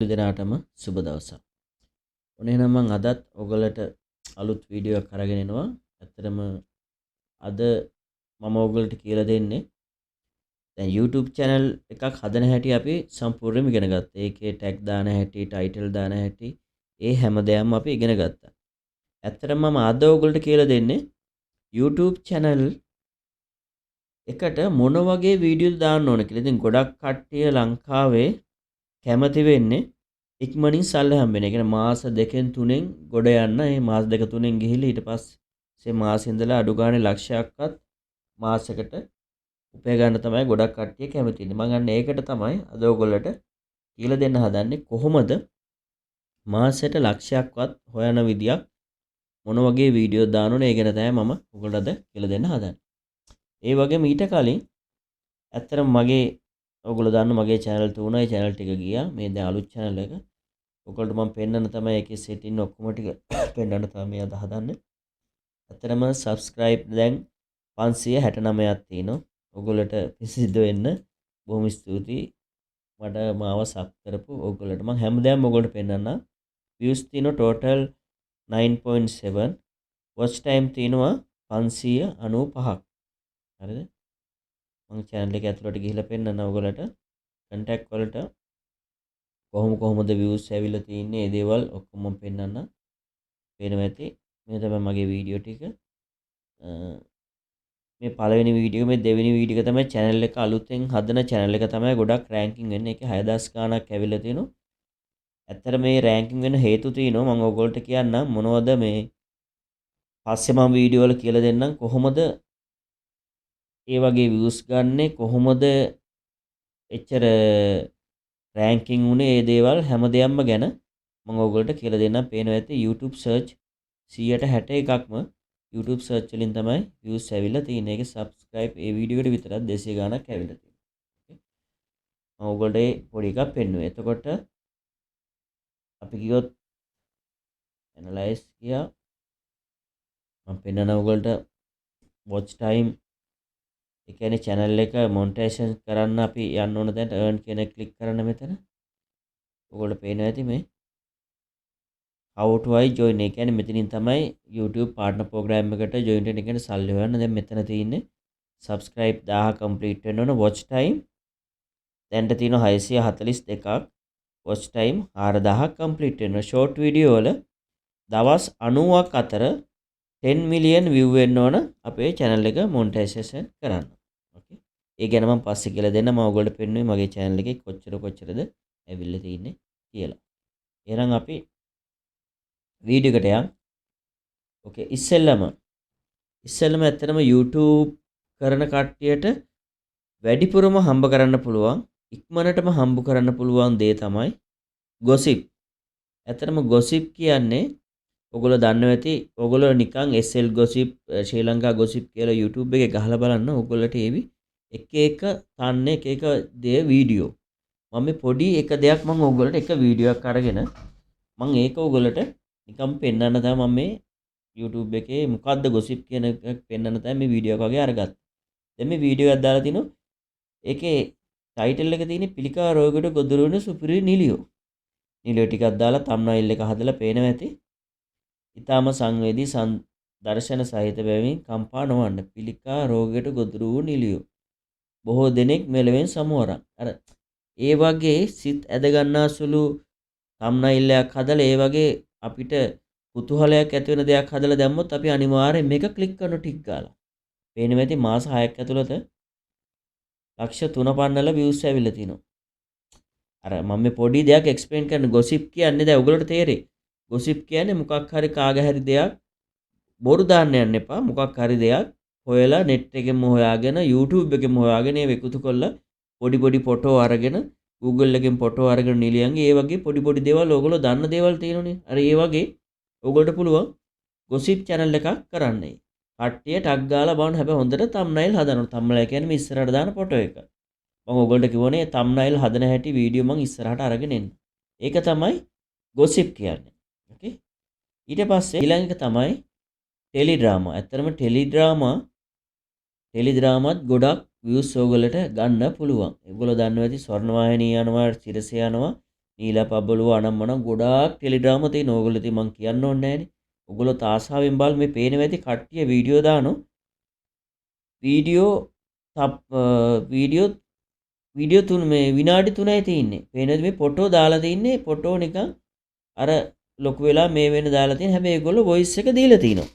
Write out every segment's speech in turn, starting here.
දෙනාටම සුබ දවසක්. ඔන්න එහෙනම් මම අදත් ඔයගලට අලුත් වීඩියෝ එකක් අරගෙන එනවා. ඇත්තටම අද මම ඔයගලට කියලා දෙන්නේ දැන් YouTube channel එකක් හදන හැටි අපි සම්පූර්ණයෙන්ම ඉගෙන ගත්තා. ඒකේ tag දාන හැටි, title දාන හැටි, ඒ හැම දෙයක්ම අපි ඉගෙන ගත්තා. ඇත්තටම මම අද ඔයගලට කියලා දෙන්නේ YouTube channel එකට මොන වගේ වීඩියෝද දාන්න ඕන කියලා. ඉතින් ගොඩක් කට්ටිය ලංකාවේ කැමති වෙන්නේ ඉක්මනින් සල්ලි හම්බෙන. ඒ කියන්නේ මාස 2කින් 3කින් ගොඩ යන්න. මේ මාස 2 3කින් ගිහිල්ලා ඊට පස්සේ මාසෙ ඉඳලා අඩු ගානේ ලක්ෂයක්වත් මාසෙකට උපය ගන්න තමයි ගොඩක් කට්ටිය කැමති ඉන්නේ. මම අන්න ඒකට තමයි අද ඔයගොල්ලන්ට කියලා දෙන්න හදන්නේ කොහොමද මාසෙට ලක්ෂයක්වත් හොයන විදියක් මොන වගේ වීඩියෝ දාන්න ඕනේ. ඒ ගැන තමයි මම ඔයගොල්ලන්ට අද කියලා දෙන්න හදන්නේ. ඒ වගේම ඊට කලින් ඇත්තටම මගේ ඔයගොල්ලෝ දන්න මගේ channel තුනයි channel ටික ගියා. මේ දැන් අලුත් channel එක. ඔයගොල්ලන්ට මම පෙන්නන්න තමයි ඒකේ setting ඔක්කොම ටික පෙන්නන්න තමයි මේ අද හදන්නේ. ඇත්තටම subscribe දැන් 569ක් තියෙනවා. ඔයගොල්ලන්ට පිසිද්ධ වෙන්න බොහොම ස්තුතියි. මට මාව sub කරපු ඔයගොල්ලන්ට මම හැමදාම ඔයගොල්ලන්ට පෙන්නන්න. views තියෙනවා total 9.7. watch time තියෙනවා 595ක්. හරිද? මම channel එක ඇතුළට ගිහිල්ලා පෙන්නන්න ඔයගොල්ලන්ට contact වලට කොහොමද views ඇවිල්ලා තියෙන්නේ ඒ දේවල් ඔක්කොම මම පෙන්නන්න. පේනවා ඇති. මේ තමයි මගේ වීඩියෝ ටික. මේ පළවෙනි වීඩියෝ මේ දෙවෙනි වීඩියෝ එක තමයි channel එක අලුතෙන් හදන channel එක තමයි ගොඩක් ranking වෙන්නේ. ඒකේ 6000 ගාණක් ඇවිල්ලා තියෙනවා. ඇත්තට මේ ranking වෙන හේතු තියෙනවා. මම ඔයගොල්ලන්ට කියන්නම් මොනවද මේ පස්සේ මම වීඩියෝ වල කියලා දෙන්නම් කොහොමද ඒ වගේ views ගන්නෙ කොහොමද එච්චර රෑන්කින් උනේ ඒ දේවල් හැම දෙයක්ම ගැන මම ඔයගොල්ලන්ට කියලා දෙන්නම්. පේනවා ඇති YouTube search 161ක්ම YouTube search වලින් තමයි views ඇවිල්ලා තියෙන්නේ. ඒකේ subscribe ඒ වීඩියෝ එකට විතරක් 200 ගාණක් ඇවිල්ලා තියෙනවා. මම ඔයගොල්ලන්ට පොඩි එකක් පෙන්නුවේ. එතකොට අපි ගියොත් analyze ගියා. මම පෙන්නන ඔයගොල්ලන්ට watch time ඒ කියන්නේ channel එක monetization කරන්න අපි යන්න ඕන දැන් earn කියන එක click කරන්න මෙතන. ඔයගොල්ලෝ පේනවා ඇති මේ how to I join ඒ කියන්නේ මෙතනින් තමයි YouTube partner program එකට join වෙන්න කියන සල්ලි හොයන්න. දැන් මෙතන තියෙන්නේ subscribe 1000 complete වෙන්න ඕන. watch time දැන්ට තියෙනවා 642ක්. watch time 4000ක් complete වෙනවා. short video වල දවස් 90ක් අතර 10 million view වෙන්න ඕන අපේ channel එක monetization කරන්න. okay ඒ ගැන මම පස්සේ කියලා දෙන්න. මම ඔයගොල්ලන්ට පෙන්නුවේ මගේ channel එකේ කොච්චරද ඇවිල්ලා තියෙන්නේ කියලා. එහෙනම් අපි වීඩියෝ එකට යමු. okay ඉස්සෙල්ලම ඇත්තටම YouTube කරන කට්ටියට වැඩිපුරම හම්බ කරන්න පුළුවන් ඉක්මනටම හම්බ කරන්න පුළුවන් දේ තමයි gossip. ඇත්තටම gossip කියන්නේ ඔයගොල්ලෝ දන්නවා ඇති. ඔයගොල්ලෝ නිකන් SL gossip ශ්‍රී ලංකා gossip කියලා YouTube එකේ ගහලා බලන්න. ඔයගොල්ලන්ට ඒවි එක තන්නේ එක දේ වීඩියෝ. මම මේ පොඩි එක දෙයක් මම ඔයගොල්ලන්ට එක වීඩියෝ එකක් අරගෙන මම ඒක ඔයගොල්ලන්ට නිකන් පෙන්නන්න තමයි මම මේ YouTube එකේ මොකද්ද gossip කියන එක පෙන්නන්න තමයි මේ වීඩියෝ එක වගේ අරගත්තේ. දැන් මේ වීඩියෝ එකක් දාලා තිනු ඒකේ ටයිටල් එක තියෙන්නේ පිළිකා රෝගයට ගොදුරු වෙන සුපිරි නිලියෝ. නිලියෝ ටිකක් දාලා thumbnail එක හදලා පේනවා ඇති. ඊටාම සංවේදී දර්ශන සහිත බැවින් කම්පා නොවන්න පිළිකා රෝගයට ගොදුරු වූ නිලියෝ. බොහෝ දෙනෙක් මෙලෙවෙන් සමුවරන්. අර ඒ වගේ සිත් ඇද ගන්නාසුළු thumbnail එකක් හදලා ඒ වගේ අපිට කුතුහලයක් ඇති වෙන දෙයක් හදලා දැම්මොත් අපි අනිවාර්යෙන් මේක ක්ලික් කරන ටික් ගාලා. පේනවා ඇති මාස 6ක් ඇතුළත ලක්ෂ 3.5 views ඇවිල්ලා තිනවා. අර මම මේ පොඩි දෙයක් එක්ස්ප්ලেইন කරන gossip කියන්නේ දැන් ඔයගොල්ලෝට තේරෙයි. gossip කියන්නේ මොකක් හරි කාගේ හරි දෙයක් බොරු දාන්න යන්න එපා. මොකක් හරි දෙයක් හොයලා net එකෙන්ම හොයාගෙන YouTube එකෙන්ම හොයාගෙන ඒව එකතු කරලා පොඩි ෆොටෝ අරගෙන Google එකෙන් ෆොටෝ අරගෙන නිලියන්ගේ ඒ වගේ පොඩි දේවල් ඔයගොල්ලෝ දන්න දේවල් තියෙනනේ. අර ඒ වගේ ඔයගොල්ලන්ට පුළුවන් gossip channel එකක් කරන්න. කට්ටිය ටග් ගාලා බලන්න. හැබැයි හොඳට thumbnail හදන්න. thumbnail කියන්නේ මේ ඉස්සරහට දාන ෆොටෝ එක. මම ඔයගොල්ලන්ට කිව්වනේ thumbnail හදන හැටි වීඩියෝ මම ඉස්සරහට අරගෙන එන්න. ඒක තමයි gossip කියන්නේ. okay ඊට පස්සේ ඊළඟ එක තමයි ටෙලිඩ්‍රාමා. ඇත්තටම ටෙලිඩ්‍රාමාත් ගොඩක් views ඔයගොල්ලන්ට ගන්න පුළුවන්. ඒගොල්ලෝ දන්නවා ඇති ස්වර්ණවාහිනිය යනවා, සිරස යනවා. නීල පබළුව අනම්මනම් ගොඩාක් ටෙලිඩ්‍රාම තියෙන. ඕගොල්ලෝ ඉතින් මං කියන්න ඕනේ නැහනේ. ඔගොල්ලෝ තාසාවෙන් බල මේ පේනවා ඇති කට්ටිය වීඩියෝ දානෝ. වීඩියෝ වීඩියෝ තුන මේ විනාඩි 3යි තියෙන්නේ. පේනද මේ ෆොටෝ දාලා තින්නේ ෆොටෝ නිකන් අර ලොකු වෙලා මේ වෙන දාලා තියෙන. හැබැයි ඒගොල්ලෝ වොයිස් එක දීලා තිනවා.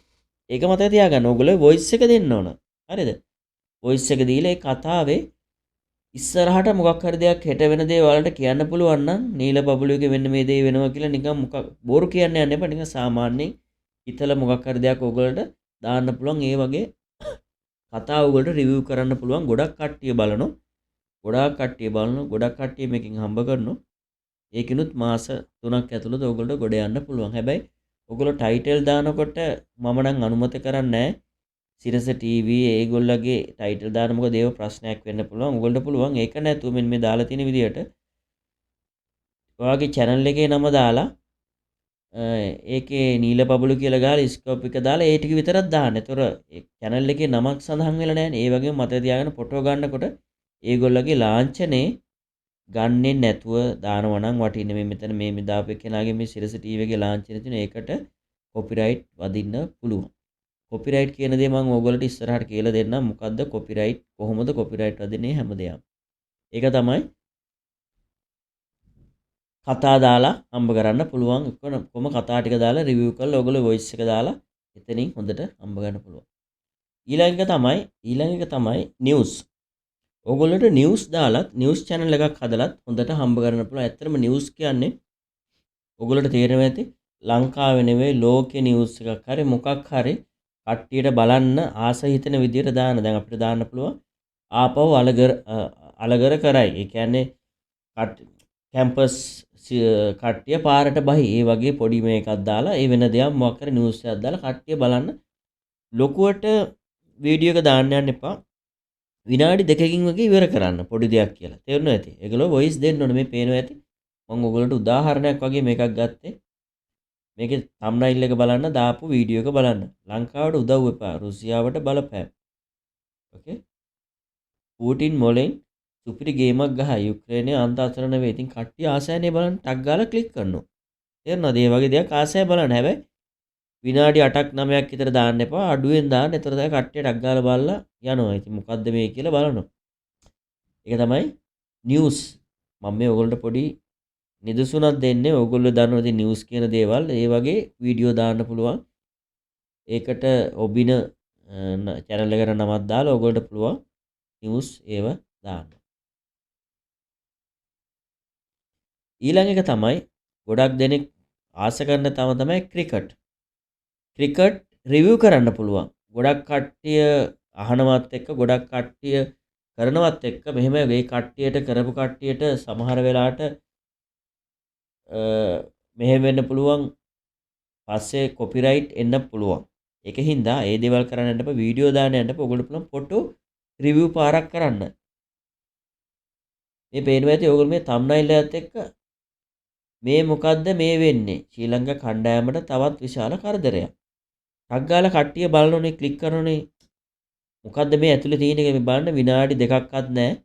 ඒක මතක තියාගන්න. ඕගොල්ලෝ වොයිස් එක දෙන්න ඕන. හරිද? වොයිස් එක දීලා ඒ කතාවේ ඉස්සරහට මොකක් හරි දෙයක් හෙට වෙන දේ වලට කියන්න පුළුවන් නම් නීල බබළුවක වෙන්න මේ දේ වෙනවා කියලා නිකන් මොකක් බොරු කියන්න යන්න එපා. නිකන් සාමාන්‍යයෙන් හිතලා මොකක් හරි දෙයක් ඕගොල්ලන්ට දාන්න පුළුවන්. ඒ වගේ කතා ඕගොල්ලන්ට රිවිව් කරන්න පුළුවන්. ගොඩක් කට්ටිය බලනවා. ගොඩක් කට්ටිය මේකෙන් හම්බ කරනවා. ඒකිනුත් මාස 3ක් ඇතුළත ඕගොල්ලන්ට ගොඩ යන්න පුළුවන්. හැබැයි ඔයගොල්ලෝ ටයිටල් දානකොට මම නම් අනුමත කරන්නේ නැහැ. සිරස ටීවී ඒගොල්ලගේ ටයිටල් දාන මොකද ඒව ප්‍රශ්නයක් වෙන්න පුළුවන්. ඔයගොල්ලන්ට පුළුවන් ඒක නැතුව මෙන්න මේ දාලා තියෙන විදිහට ඔයාගේ channel එකේ නම දාලා ඒකේ නීල බබළු කියලා ගාලා ස්කෝප් එක දාලා ඒ ටික විතරක් දාන්න. ඒතොර ඒ channel එකේ නමක් සඳහන් වෙලා නැහැ නේ. ඒ වගේම මතක තියාගන්න ෆොටෝ ගන්නකොට ඒගොල්ලගේ ලාංඡනේ ගන්නේ නැතුව දානවා නම් වටින්නේ. මේ මෙතන මේ දාපු කෙනාගේ මේ සිරස ටීවී එකේ ලාංඡනේ තියෙන ඒකට කොපිරයිට් වදින්න පුළුවන්. කොපිරයිට් කියන දේ මම ඕගොල්ලන්ට ඉස්සරහට කියලා දෙන්නම්. මොකද්ද කොපිරයිට්? කොහොමද කොපිරයිට් වදින්නේ හැමදේම. ඒක තමයි කතා දාලා හම්බ කරන්න පුළුවන්. කොහොම කතා ටික දාලා රිවිව් කරලා ඕගොල්ලෝ වොයිස් එක දාලා එතනින් හොඳට හම්බ ගන්න පුළුවන්. ඊළඟ එක තමයි නිවුස්. ඕගොල්ලන්ට නිවුස් දාලත් නිවුස් channel එකක් හදලත් හොඳට හම්බ කරන්න පුළුවන්. ඇත්තටම නිවුස් කියන්නේ ඕගොල්ලන්ට තේරෙනවා ඇති ලංකාවේ නෙවෙයි ලෝකේ නිවුස් එකක් හරි මොකක් හරි කට්ටියට බලන්න ආස හිතෙන විදියට දාන්න. දැන් අපිට දාන්න පුළුවන් ආපහු අලගර කරයි. ඒ කියන්නේ කැම්පස් කට්ටිය පාරට බහි. ඒ වගේ පොඩි මේකක් දාලා ඒ වෙන දෙයක් මොකක් හරි නිවුස් එකක් දාලා කට්ටිය බලන්න. ලොකුවට වීඩියෝ එක දාන්න යන්න එපා. විනාඩි 2කින් වගේ ඉවර කරන්න පොඩි දෙයක් කියලා. තේරුණා ඇති. ඒගොල්ලෝ වොයිස් දෙන්න ඕනේ. මේ පේනවා ඇති. මම ඔයගොල්ලන්ට උදාහරණයක් වගේ මේකක් ගත්තේ. මේකේ thumbnail එක බලන්න දාපු වීඩියෝ එක බලන්න. ලංකාවට උදව් එපා. රුසියාවට බලපෑම්. ඕකේ. පූටින් මොලෙන් සුපිරි ගේමක් ගහ යුක්‍රේනයේ අන්ත අසරණ වේ. ඉතින් කට්ටිය ආසයනේ බලන්න ටක් ගාලා ක්ලික් කරනවා. තේරුණාද? මේ වගේ දෙයක් ආසය බලන්න. හැබැයි විනාඩි 8ක් 9ක් විතර දාන්න එපා. අඩුවෙන් දාන්න. ඒතර තමයි කට්ටිය ටක් ගාලා බලලා යනවා. ඉතින් මොකද්ද මේ කියලා බලනවා. ඒක තමයි නිවුස්. මම මේ ඔයගොල්ලන්ට පොඩි නිදසුනක් දෙන්නේ. ඔයගොල්ලෝ දන්නවා ඉතින් නිවුස් කියන දේවල් ඒ වගේ වීඩියෝ දාන්න පුළුවන්. ඒකට ඔබින channel එකට නමක් දාලා ඔයගොල්ලන්ට පුළුවන් නිවුස් ඒව දාන්න. ඊළඟ එක තමයි ගොඩක් දෙනෙක් ආස කරන තමයි ක්‍රිකට්. ක්‍රිකට් රිවිව් කරන්න පුළුවන්. ගොඩක් කට්ටිය අහනවත් එක්ක ගොඩක් කට්ටිය කරනවත් එක්ක මෙහෙම මේ කට්ටියට කරපු කට්ටියට සමහර වෙලාවට මෙහෙම වෙන්න පුළුවන්. පස්සේ කොපිරයිට් එන්න පුළුවන්. ඒකින්ද ඒ දේවල් කරන්න යන්න එපා. වීඩියෝ දාන්න යන්න එපා. ඔයගොල්ලෝ පුළුවන් ෆොටෝ රිවිව් පාරක් කරන්න. මේ පේනවා ඇති ඔයගොල්ලෝ මේ thumbnail එකත් එක්ක මේ මොකද්ද මේ වෙන්නේ? ශ්‍රී ලංකා කණ්ඩායමට තවත් විශාල කරදරයක්. ටක් ගාලා කට්ටිය බලනෝනේ ක්ලික් කරනෝනේ. මොකද්ද මේ ඇතුලේ තියෙන එක මේ බලන්න විනාඩි 2ක්වත් නැහැ.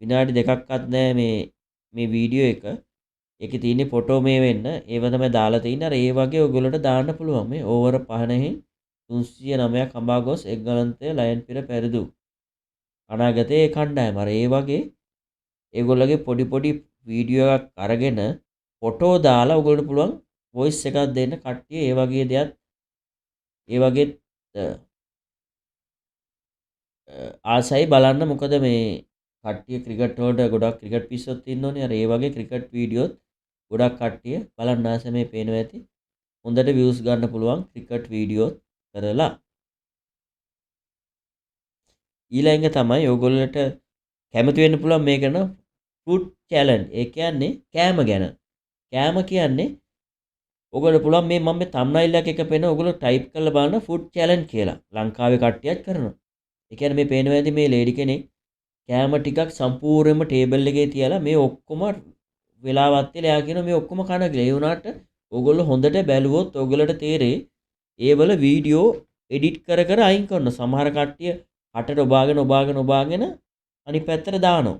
විනාඩි 2ක්වත් නැහැ මේ වීඩියෝ එක. ඒකේ තියෙන ෆොටෝ මේ වෙන්න ඒව තමයි දාලා තියෙන්නේ. අර ඒ වගේ ඔයගොල්ලන්ට දාන්න පුළුවන්. මේ ඕවර 5ෙන් 309ක් අඹා ගොස් එක්ගලන්තය ලයන් පිර පෙරදු. අනාගතයේ කණ්ඩායම. අර ඒ වගේ ඒගොල්ලගේ පොඩි වීඩියෝ එකක් අරගෙන ෆොටෝ දාලා ඔයගොල්ලන්ට පුළුවන් වොයිස් එකක් දෙන්න. කට්ටිය ඒ වගේ දෙයක් ඒ වගේ ආසයි බලන්න. මොකද මේ කට්ටිය ක්‍රිකට් වලට ගොඩක් ක්‍රිකට් පිස්සොත් ඉන්නෝනේ. අර ඒ වගේ ක්‍රිකට් වීඩියෝත් ගොඩක් කට්ටිය බලන්න ආස මේ පේනවා ඇති. හොඳට views ගන්න පුළුවන් ක්‍රිකට් වීඩියෝත් කරලා. ඊළඟ තමයි ඔයගොල්ලන්ට කැමති වෙන්න පුළුවන් මේ කරන ෆුඩ් චැලන්ජ්. ඒ කියන්නේ කෑම ගැන. කෑම කියන්නේ ඔයගොල්ලෝ පුළුවන් මේ මම මේ thumbnail එක පේන ඔයගොල්ලෝ ටයිප් කරලා බලන්න ෆුඩ් චැලන්ජ් කියලා. ලංකාවේ කට්ටියත් කරනවා. ඒ කියන්නේ මේ පේනවා ඇති මේ ලේඩි කෙනෙක් කෑම ටිකක් සම්පූර්ණයෙන්ම ටේබල් එකේ තියලා මේ ඔක්කොම වෙලාවත් තියලා එයා කියනවා මේ ඔක්කොම කන කියලා. ඒ වුණාට ඔයගොල්ලෝ හොඳට බැලුවොත් ඔයගොල්ලන්ට තේරෙයි ඒවල වීඩියෝ එඩිට් කර අයින් කරනවා. සමහර කට්ටිය හටට ඔබාගෙන අනිත් පැත්තට දානවා.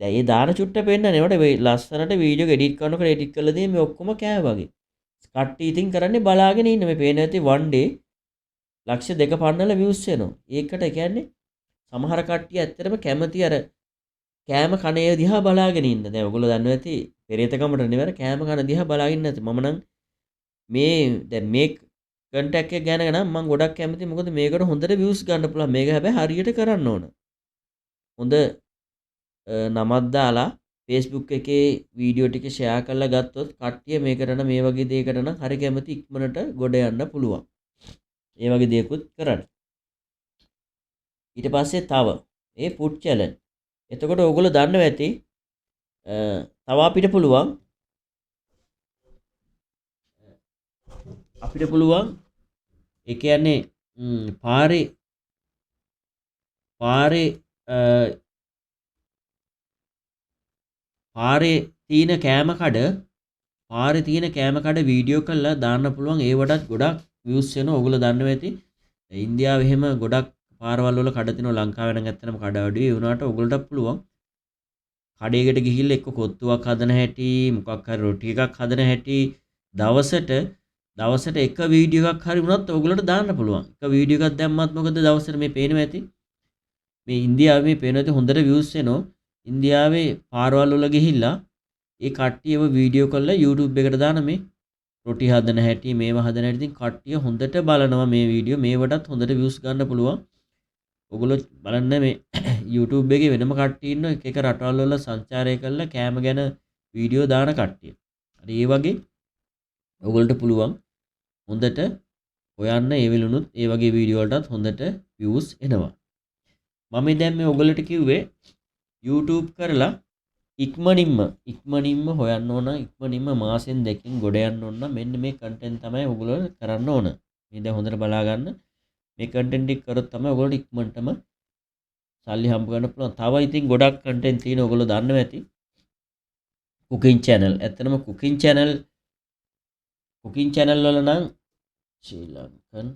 දැන් ඒ දාන චුට්ට පෙන්නන්නේ ඒවට ලස්සනට වීඩියෝ එඩිට් කරනකොට එඩිට් කරලා තියෙන මේ ඔක්කොම කෑ වගේ. කට්ටිය ඉතින් කරන්නේ බලාගෙන ඉන්න මේ පේන ඇති one day ලක්ෂ 2 පන්නල views එනවා. ඒකට කියන්නේ සමහර කට්ටිය ඇත්තටම කැමති අර කෑම කණේ දිහා බලාගෙන ඉන්න. දැන් ඔයගොල්ලෝ දන්නවා ඇති පෙරේතකමට නෙවෙයි කෑම කන දිහා බලාගෙන නැති. මම නම් මේ දැන් මේ කන්ටැක්ට් එක ගැන නම් මම ගොඩක් කැමතියි. මොකද මේකට හොඳට views ගන්න පුළුවන්. මේක හැබැයි හරියට කරන්න ඕන. හොඳ නමක් දාලා Facebook එකේ වීඩියෝ ටික ෂෙයා කරලා ගත්තොත් කට්ටිය මේකට නම් මේ වගේ දෙයකට නම් හරි කැමති ඉක්මනට ගොඩ යන්න පුළුවන්. ඒ වගේ දෙයක්ත් කරන්න. ඊට පස්සේ තව ඒ food challenge. එතකොට ඕගොල්ලෝ දන්නවා ඇති තව අපිට පුළුවන් ඒ කියන්නේ පාරේ තියෙන කෑම කඩ වීඩියෝ කරලා දාන්න පුළුවන්. ඒවටත් ගොඩක් views එනවා. ඕගොල්ලෝ දන්නවා ඇති. ඉන්දියාවේ එහෙම ගොඩක් පාරවල් වල කඩ තිනවා. ලංකාවේ නම් ඇත්තටම කඩ අඩුයි. ඒ වුණාට ඕගොල්ලන්ට පුළුවන් කඩේකට ගිහිල්ලා එක්ක කොත්තුවක් හදන හැටි, මොකක් හරි රොටි එකක් හදන හැටි දවසට එක වීඩියෝ එකක් හරි වුණත් ඕගොල්ලන්ට දාන්න පුළුවන්. එක වීඩියෝ එකක් දැම්මත් මොකද දවසට මේ පේනවා ඇති. මේ ඉන්දියාවේ මේ පේනවා ඇති හොඳට views එනවා. ඉන්දියාවේ පාරවල් වල ගිහිල්ලා ඒ කට්ටියව වීඩියෝ කරලා YouTube එකට දාන මේ රොටි හදන හැටි මේවා හදන හැටි ඉතින් කට්ටිය හොඳට බලනවා මේ වීඩියෝ. මේවටත් හොඳට views ගන්න පුළුවන්. ඔගොල්ලෝ බලන්න මේ YouTube එකේ වෙනම කට්ටිය ඉන්න එක රටවල් වල සංචාරය කරලා කෑම ගැන වීඩියෝ දාන කට්ටිය. හරි ඒ වගේ ඔගොල්ලන්ට පුළුවන් හොඳට හොයන්න ඒ වෙලුණුත් ඒ වගේ වීඩියෝ වලටත් හොඳට views එනවා. මම දැන් මේ ඔයගොල්ලන්ට කිව්වේ YouTube කරලා ඉක්මනින්ම හොයන්න ඕන. ඉක්මනින්ම මාසෙන් දෙකකින් ගොඩ යන්න ඕන. මෙන්න මේ content තමයි ඔයගොල්ලෝ කරන්න ඕන. මේ දැන් හොඳට බලා ගන්න. මේ content එක කරොත් තමයි ඔයගොල්ලෝ ඉක්මනටම සල්ලි හම්බ කරන්න පුළුවන්. තව ඉතින් ගොඩක් content තියෙන ඔයගොල්ලෝ දන්නවා ඇති. cooking channel. ඇත්තටම cooking channel වල නම් ශ්‍රී ලංකන්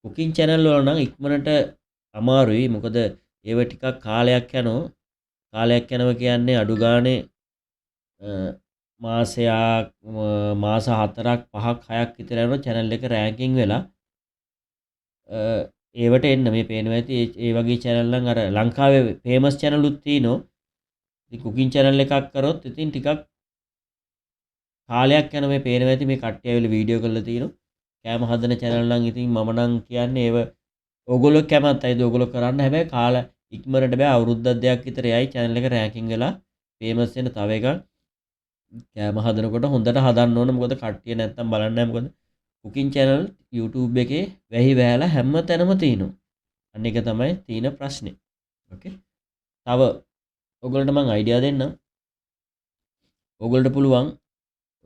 cooking channel වල නම් ඉක්මනට අමාරුයි. මොකද ඒව ටිකක් කාලයක් යනවා කියන්නේ අඩු ගානේ මාස 4ක් 5ක් 6ක් විතර යනවා channel එක ranking වෙලා ඒවට එන්න මේ පේනවා ඇති ඒ වගේ channel නම් අර ලංකාවේ famous channel උත් තියෙනවා. ඉතින් cooking channel එකක් කරොත් ඉතින් ටිකක් කාලයක් යන මේ පේනවා ඇති මේ කට්ටිය ඇවිල්ලා වීඩියෝ කරලා තියෙනවා. කෑම හදන channel නම් ඉතින් මම නම් කියන්නේ ඒව ඕගොල්ලෝ කැමතියිද ඕගොල්ලෝ කරන්න. හැබැයි කාලා ඉක්මනට බෑ අවුරුද්දක් දෙකක් විතර යයි channel එක ranking වෙලා famous වෙන තව එකක් කෑම හදනකොට හොඳට හදන්න ඕන. මොකද කට්ටිය නැත්තම් බලන්නේ නැහැ. මොකද cooking channel YouTube එකේ වැහි වැහැලා හැම තැනම තියෙනවා. අන්න එක තමයි තියෙන ප්‍රශ්නේ. ඕකේ. තව ඔයගොල්ලන්ට මම අයිඩියා දෙන්නම්. ඔයගොල්ලන්ට පුළුවන්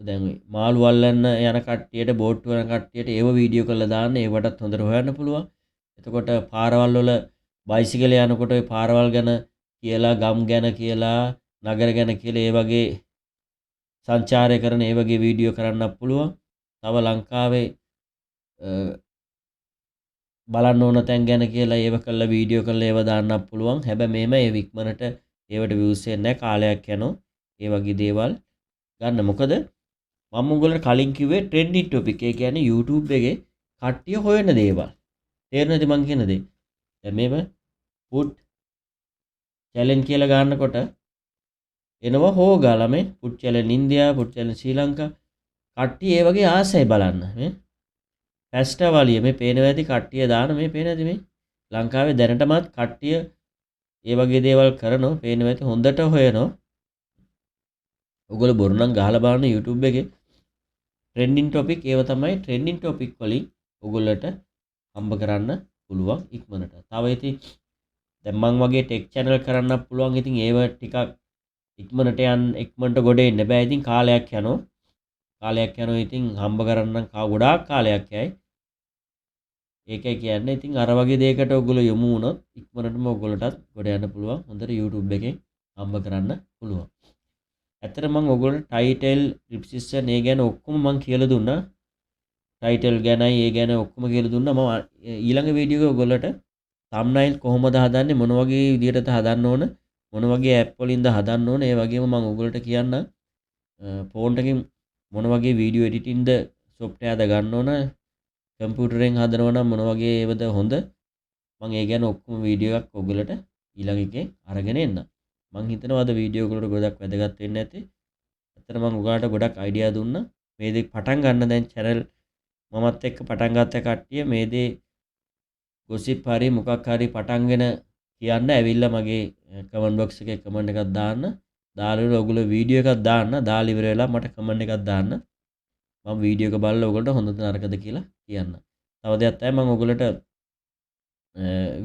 දැන් මාළු අල්ලන්න යන කට්ටියට බෝට්ටු යන කට්ටියට ඒව වීඩියෝ කරලා දාන්න. ඒවටත් හොඳට හොයන්න පුළුවන්. එතකොට පාරවල් වල බයිසිකල් යනකොට ওই පාරවල් ගැන කියලා, ගම් ගැන කියලා, නගර ගැන කියලා ඒ වගේ සංචාරය කරන ඒ වගේ වීඩියෝ කරන්න පුළුවන්. තව ලංකාවේ බලන්න ඕන තැන් ගැන කියලා ඒව කරලා වීඩියෝ කරලා ඒව දාන්න පුළුවන්. හැබැයි මේම ඒ වික්මනට ඒවට views එන්නේ නැහැ. කාලයක් යනවා. ඒ වගේ දේවල් ගන්න. මොකද මම උගලට කලින් කිව්වේ trending topic. ඒ කියන්නේ YouTube එකේ කට්ටිය හොයන දේවල්. තේරෙනවද මං කියන දේ? දැන් මේව food challenge කියලා ගන්නකොට එනවා හොගාලා මේ food challenge India, food challenge ශ්‍රී ලංකා කට්ටිය ඒ වගේ ආසයි බලන්න. මේ ෆෙස්ටිවල් මේ පේනවා ඇති කට්ටිය දාන මේ පේනවා ඇති මේ ලංකාවේ දැනටමත් කට්ටිය ඒ වගේ දේවල් කරනවා. පේනවා ඇති හොඳට හොයනවා. ඔයගොල්ලෝ බොරු නම් ගහලා බලන්න YouTube එකේ trending topic ඒව තමයි trending topic වලින් ඔයගොල්ලන්ට හම්බ කරන්න පුළුවන් ඉක්මනට. තව ඉතින් දැන් මං වගේ ටෙක් channel කරන්න පුළුවන්. ඉතින් ඒව ටිකක් ඉක්මනට ඉක්මනට ගොඩ එන්න බෑ. ඉතින් කාලයක් යනවා. ඉතින් හම්බ කරන්න ගොඩාක් කාලයක් යයි. ඒකයි කියන්නේ. ඉතින් අර වගේ දෙයකට ඔයගොල්ලෝ යොමු වුණොත් ඉක්මනටම ඔයගොල්ලන්ටත් ගොඩ යන්න පුළුවන්. හොඳට YouTube එකෙන් හම්බ කරන්න පුළුවන්. ඇත්තට මම ඔයගොල්ලන්ට ටයිටල් ඩිස්ක්‍රිප්ෂන් ඒ ගැන ඔක්කොම මම කියලා දුන්නා. ටයිටල් ගැනයි ඒ ගැන ඔක්කොම කියලා දුන්නා. මම ඊළඟ වීඩියෝ එක ඔයගොල්ලන්ට thumbnail කොහොමද හදන්නේ මොන වගේ විදියටද හදන්න ඕන මොන වගේ app වලින්ද හදන්න ඕන ඒ වගේම මම ඔයගොල්ලන්ට කියන්නම් ෆෝන් එකකින් මොන වගේ වීඩියෝ එඩිටින්ග්ද software ද ගන්න ඕන කම්පියුටරෙන් හදනවා නම් මොන වගේ ඒවද හොඳ මම ඒ ගැන ඔක්කොම වීඩියෝ එකක් ඔයගොල්ලන්ට ඊළඟ එකේ අරගෙන එන්න මම හිතනවා අද වීඩියෝ ඔයගොල්ලන්ට ගොඩක් වැදගත් වෙන්න ඇති අතන මම ඔයාලට ගොඩක් අයිඩියා දුන්නා මේ දේ පටන් ගන්න දැන් channel මමත් එක්ක පටන් ගත්ත කට්ටිය මේ දේ gossip හරි මොකක් හරි පටන්ගෙන කියන්න ඇවිල්ලා මගේ කමෙන්ට් බොක්ස් එකේ කමෙන්ට් එකක් දාන්න දාලා ඔයගොල්ලෝ වීඩියෝ එකක් දාන්න දාලා ඉවර වෙලා මට කමෙන්ට් එකක් දාන්න මම වීඩියෝ එක බලලා ඔයගොල්ලන්ට හොඳද නරකද කියලා කියන්න. තව දෙයක් තමයි මම ඔයගොල්ලන්ට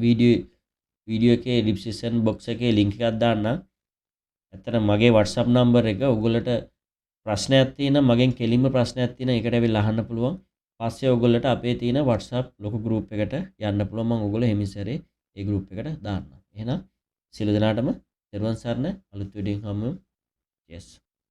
වීඩියෝ එකේ ඩිස්ක්‍රිප්ෂන් බොක්ස් එකේ link එකක් දාන්නම්. ඇත්තට මගේ WhatsApp number එක ඔයගොල්ලන්ට ප්‍රශ්නයක් තියෙනවා මගෙන් කෙලින්ම ප්‍රශ්නයක් තියෙනවා ඒකට ඇවිල්ලා අහන්න පුළුවන්. පස්සේ ඔයගොල්ලන්ට අපේ තියෙන WhatsApp ලොකු group එකට යන්න පුළුවන් මම ඔයගොල්ලෝ හිමිසරේ ඒ group එකට දාන්නම්. එහෙනම් සියලු දෙනාටම තෙරුවන් සරණ අලුත් වීඩියෝ එකකින් හමු. Yes.